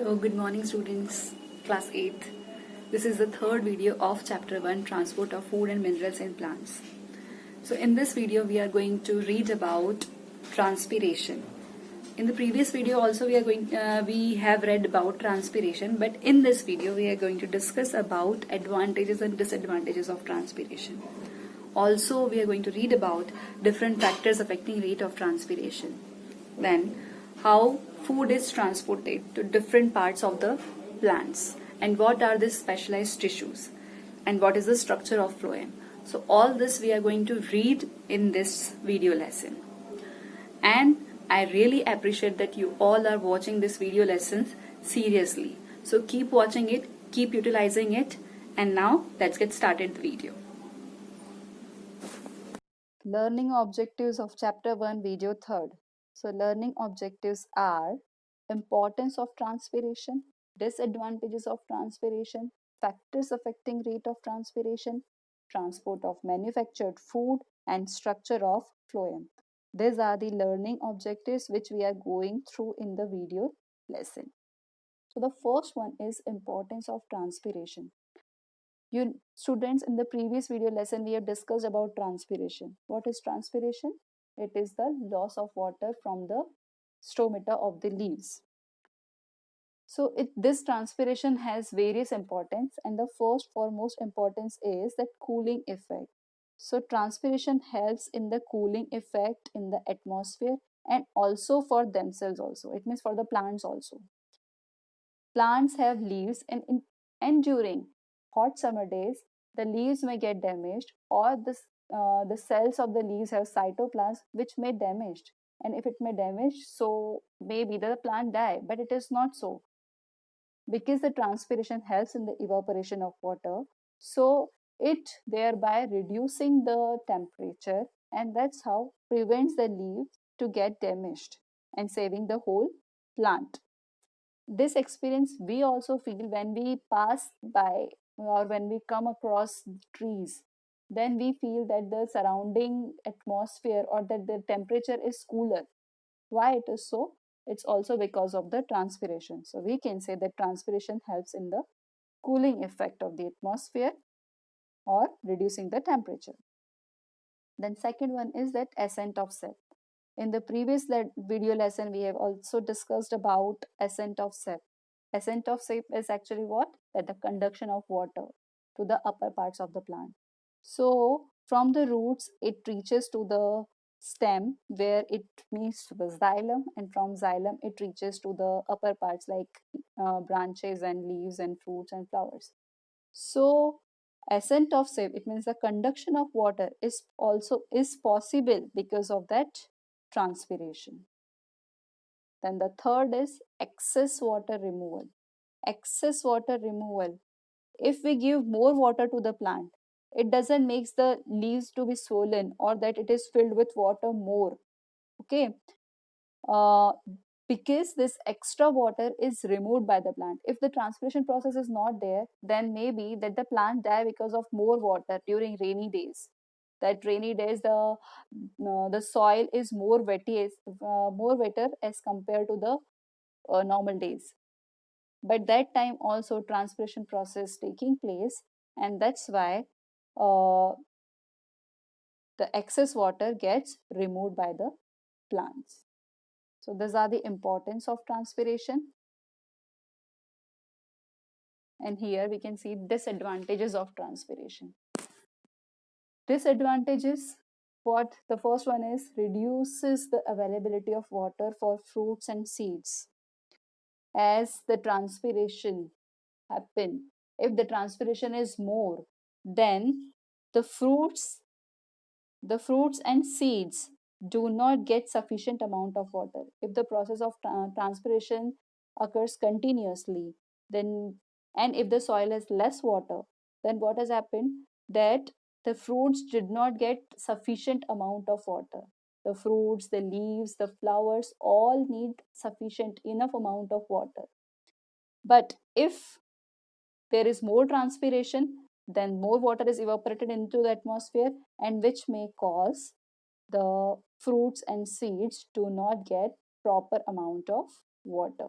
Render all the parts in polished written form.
Hello, good morning students, class 8th. This is the third video of chapter 1, transport of food and minerals in plants. So in this video we are going to read about transpiration. In the previous video also we have read about transpiration, but in this video we are going to discuss about advantages and disadvantages of transpiration. Also we are going to read about different factors affecting rate of transpiration. Then how food is transported to different parts of the plants and what are the specialized tissues and what is the structure of phloem. So all this we are going to read in this video lesson. And I really appreciate that you all are watching this video lessons seriously. So keep watching it, keep utilizing it, and now let's get started the video. Learning objectives of chapter 1 video 3rd. So learning objectives are importance of transpiration, disadvantages of transpiration, factors affecting rate of transpiration, transport of manufactured food, and structure of phloem. These are the learning objectives which we are going through in the video lesson. So the first one is importance of transpiration. You students, in the previous video lesson we have discussed about transpiration. What is transpiration? It is the loss of water from the stomata of the leaves. So this transpiration has various importance, and the first foremost importance is that cooling effect. So transpiration helps in the cooling effect in the atmosphere and also for themselves also. It means for the plants also. Plants have leaves, and during hot summer days the leaves may get damaged, or the cells of the leaves have cytoplasm which may damaged, and if it may damage, so maybe the plant die, but it is not so, because the transpiration helps in the evaporation of water, so it thereby reducing the temperature, and that's how prevents the leaf to get damaged and saving the whole plant. This experience we also feel when we pass by or when we come across trees. Then we feel that the surrounding atmosphere or that the temperature is cooler. Why it is so? It's also because of the transpiration. So we can say that transpiration helps in the cooling effect of the atmosphere or reducing the temperature. Then second one is that ascent of sap. In the previous video lesson, we have also discussed about ascent of sap. Ascent of sap is actually what? That the conduction of water to the upper parts of the plant. So from the roots, it reaches to the stem where it meets to the xylem, and from xylem it reaches to the upper parts like branches and leaves and fruits and flowers. So ascent of sap, it means the conduction of water is possible because of that transpiration. Then the third is excess water removal. Excess water removal. If we give more water to the plant, it doesn't make the leaves to be swollen or that it is filled with water more. Okay. Because this extra water is removed by the plant. If the transpiration process is not there, then maybe that the plant die because of more water during rainy days. That rainy days the soil is more wetter as compared to the normal days. But that time also transpiration process taking place, and that's why the excess water gets removed by the plants. So these are the importance of transpiration. And here we can see disadvantages of transpiration. Disadvantages, what the first one is, reduces the availability of water for fruits and seeds. As the transpiration happen, if the transpiration is more, then the fruits and seeds do not get sufficient amount of water. If the process of transpiration occurs continuously, then, and if the soil has less water, then what has happened, that the fruits did not get sufficient amount of water. The fruits, the leaves, the flowers all need sufficient enough amount of water. But if there is more transpiration, then more water is evaporated into the atmosphere, and which may cause the fruits and seeds to not get proper amount of water.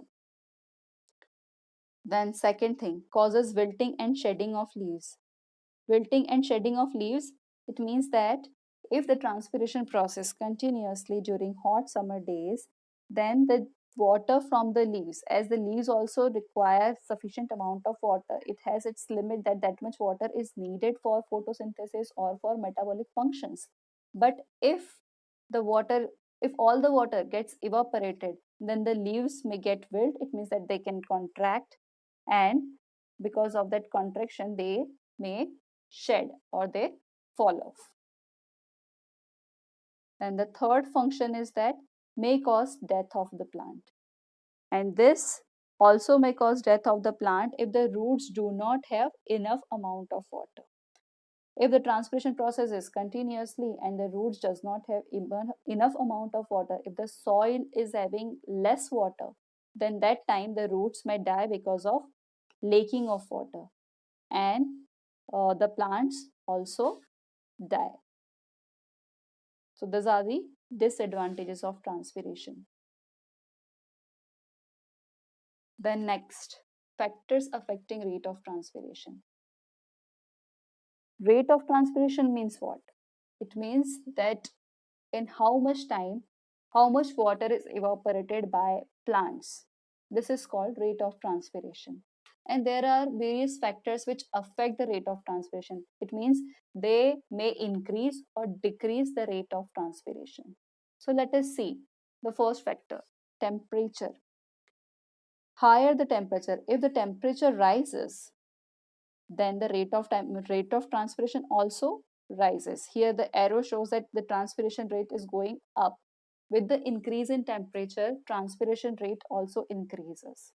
Then second thing, causes wilting and shedding of leaves. Wilting and shedding of leaves, it means that if the transpiration process continuously during hot summer days, then the water from the leaves, as the leaves also require sufficient amount of water, it has its limit that that much water is needed for photosynthesis or for metabolic functions. But if the water, if all the water gets evaporated, then the leaves may get wilt. It means that they can contract, and because of that contraction they may shed or they fall off. And the third function is that may cause death of the plant. And this also may cause death of the plant if the roots do not have enough amount of water. If the transpiration process is continuously and the roots does not have enough amount of water, if the soil is having less water, then that time the roots may die because of lacking of water, and the plants also die. So these are the disadvantages of transpiration. Then next, factors affecting rate of transpiration. Rate of transpiration means what? It means that in how much time, how much water is evaporated by plants. This is called rate of transpiration. And there are various factors which affect the rate of transpiration. It means they may increase or decrease the rate of transpiration. So let us see the first factor, temperature. Higher the temperature, if the temperature rises, then the rate of transpiration also rises. Here the arrow shows that the transpiration rate is going up. With the increase in temperature, transpiration rate also increases.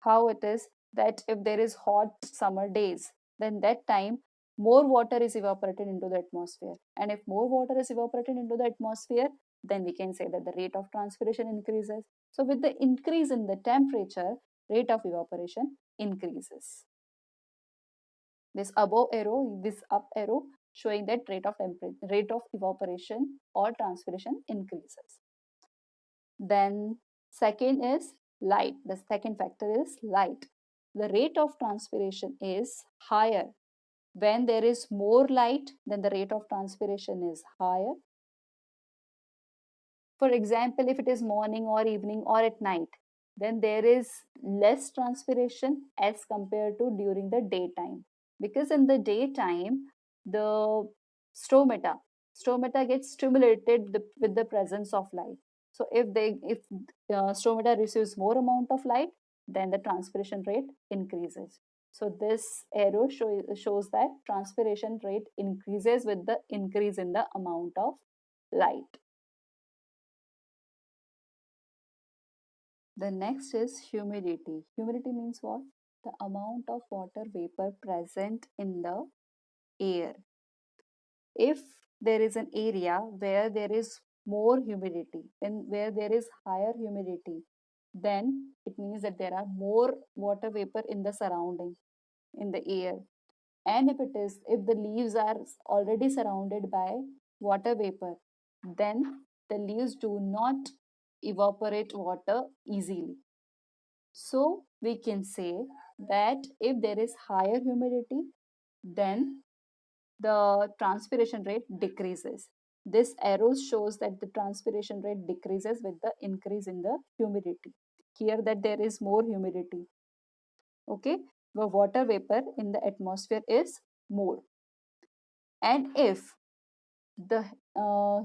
How it is that if there is hot summer days, then that time more water is evaporated into the atmosphere. And if more water is evaporated into the atmosphere, then we can say that the rate of transpiration increases. So with the increase in the temperature, rate of evaporation increases. This above arrow, this up arrow showing that rate of evaporation or transpiration increases. Then second is light. The second factor is light. The rate of transpiration is higher. When there is more light, then the rate of transpiration is higher. For example, if it is morning or evening or at night, then there is less transpiration as compared to during the daytime. Because in the daytime, the stomata, stomata gets stimulated with the presence of light. So if stomata receives more amount of light, then the transpiration rate increases. So this arrow shows that transpiration rate increases with the increase in the amount of light. The next is humidity. Humidity means what? The amount of water vapor present in the air. If there is an area where there is more humidity, then where there is higher humidity, then it means that there are more water vapor in the surrounding, in the air. And if the leaves are already surrounded by water vapor, then the leaves do not evaporate water easily. So we can say that if there is higher humidity, then the transpiration rate decreases. This arrow shows that the transpiration rate decreases with the increase in the humidity. Here that there is more humidity. Okay, the water vapor in the atmosphere is more. And if the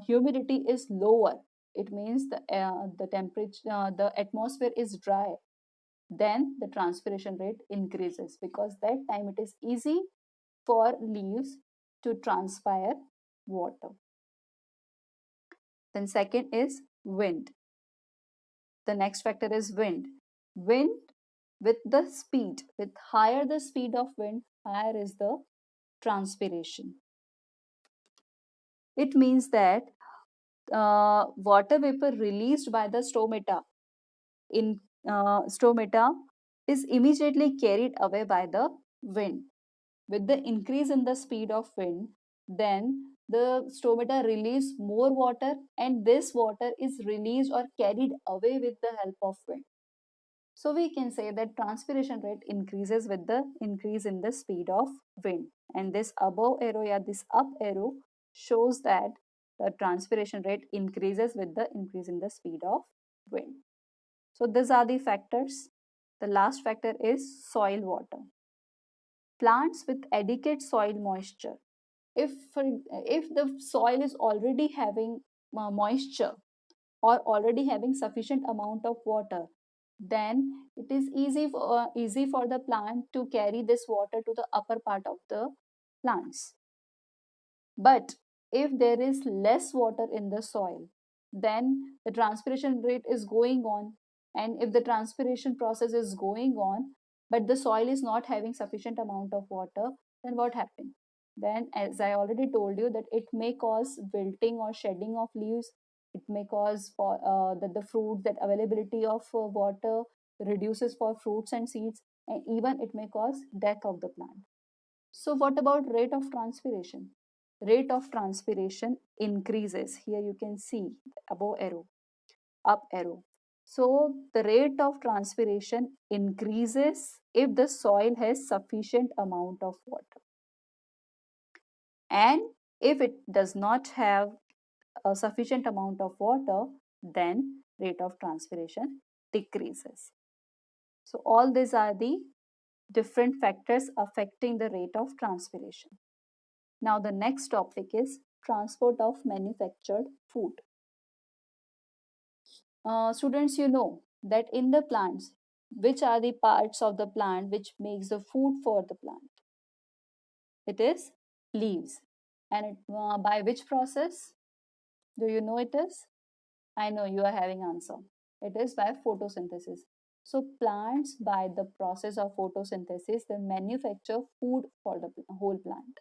humidity is lower, it means the temperature, the atmosphere is dry, then the transpiration rate increases, because that time it is easy for leaves to transpire water. Then second is wind. The next factor is wind. Wind, with the speed, with higher the speed of wind, higher is the transpiration. It means that water vapor released by the stomata in stomata is immediately carried away by the wind. With the increase in the speed of wind, then the stomata release more water, and this water is released or carried away with the help of wind. So we can say that transpiration rate increases with the increase in the speed of wind. And this above arrow, yeah, this up arrow shows that the transpiration rate increases with the increase in the speed of wind. So these are the factors. The last factor is soil water. Plants with adequate soil moisture. If the soil is already having moisture or already having sufficient amount of water, then it is easy for the plant to carry this water to the upper part of the plants. But if there is less water in the soil, then the transpiration rate is going on. And if the transpiration process is going on, but the soil is not having sufficient amount of water, then what happens? Then, as I already told you, that it may cause wilting or shedding of leaves. It may cause for that the fruit, that availability of water reduces for fruits and seeds, and even it may cause death of the plant. So what about rate of transpiration? Rate of transpiration increases. Here you can see above arrow, up arrow. So the rate of transpiration increases if the soil has sufficient amount of water. And if it does not have a sufficient amount of water, then rate of transpiration decreases. So all these are the different factors affecting the rate of transpiration. Now the next topic is transport of manufactured food. Students, you know that in the plants, which are the parts of the plant which makes the food for the plant? It is leaves. And by which process? Do you know it is? I know you are having answer. It is by photosynthesis. So plants, by the process of photosynthesis, they manufacture food for the whole plant.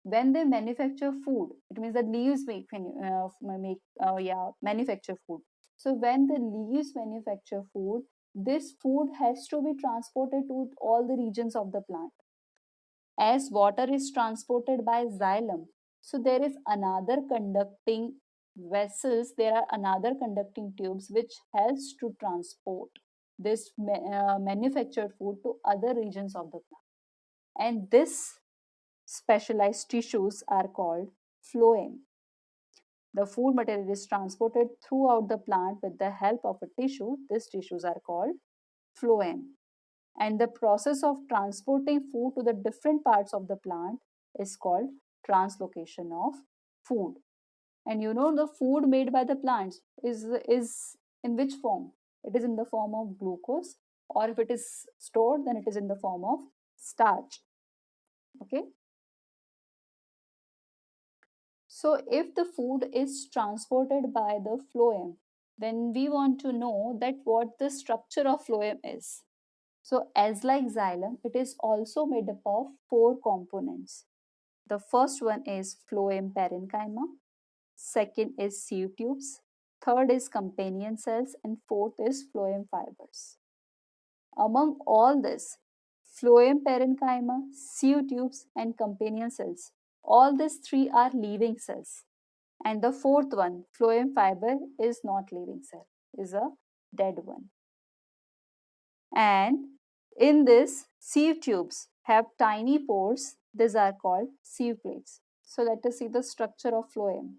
When they manufacture food, it means that leaves manufacture food. So when the leaves manufacture food, this food has to be transported to all the regions of the plant. As water is transported by xylem, so there is another conducting vessels, there are another conducting tubes which helps to transport this manufactured food to other regions of the plant. And this specialized tissues are called phloem. The food material is transported throughout the plant with the help of a tissue. These tissues are called phloem. And the process of transporting food to the different parts of the plant is called translocation of food. And you know the food made by the plants is in which form? It is in the form of glucose, or if it is stored, then it is in the form of starch. Okay. So if the food is transported by the phloem, then we want to know that what the structure of phloem is. So as like xylem, it is also made up of four components. The first one is phloem parenchyma, second is sieve tubes, third is companion cells, and fourth is phloem fibers. Among all this, phloem parenchyma, sieve tubes, and companion cells, all these three are living cells. And the fourth one, phloem fiber, is not living cell, is a dead one. And in this, sieve tubes have tiny pores. These are called sieve plates. So let us see the structure of phloem.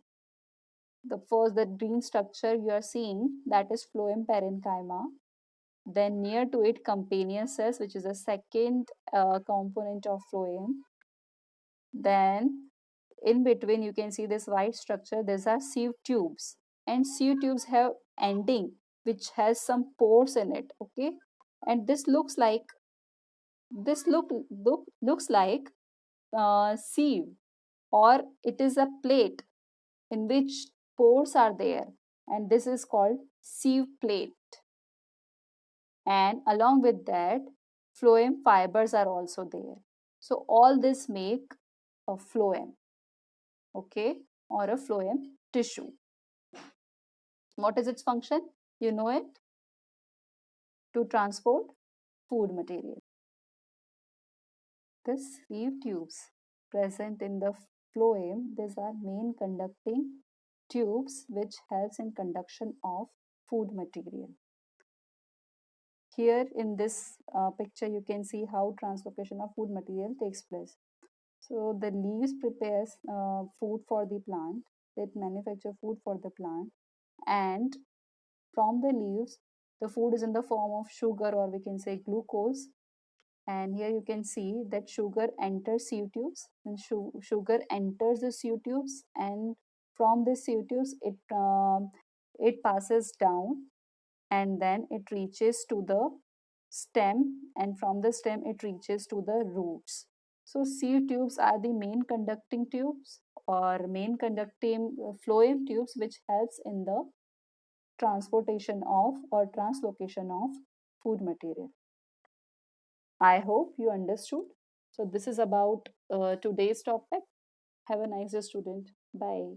The first, the green structure you are seeing, that is phloem parenchyma. Then near to it, companion cells, which is the second component of phloem. Then in between, you can see this white structure. These are sieve tubes, and sieve tubes have ending which has some pores in it. Okay, and this looks like looks like sieve, or it is a plate in which pores are there, and this is called sieve plate. And along with that, phloem fibers are also there. So all this make a phloem, okay, or a phloem tissue. What is its function? You know it? To transport food material. The sieve tubes present in the phloem, these are main conducting tubes which helps in conduction of food material. Here in this picture, you can see how translocation of food material takes place. So the leaves prepares food for the plant. That manufacture food for the plant, and from the leaves, the food is in the form of sugar, or we can say glucose. And here you can see that sugar enters sieve tubes, and sugar enters the sieve tubes, and from the sieve tubes it passes down, and then it reaches to the stem, and from the stem it reaches to the roots. So sieve tubes are the main conducting tubes, or main conducting phloem tubes, which helps in the transportation of or translocation of food material. I hope you understood. So this is about today's topic. Have a nice day, student. Bye.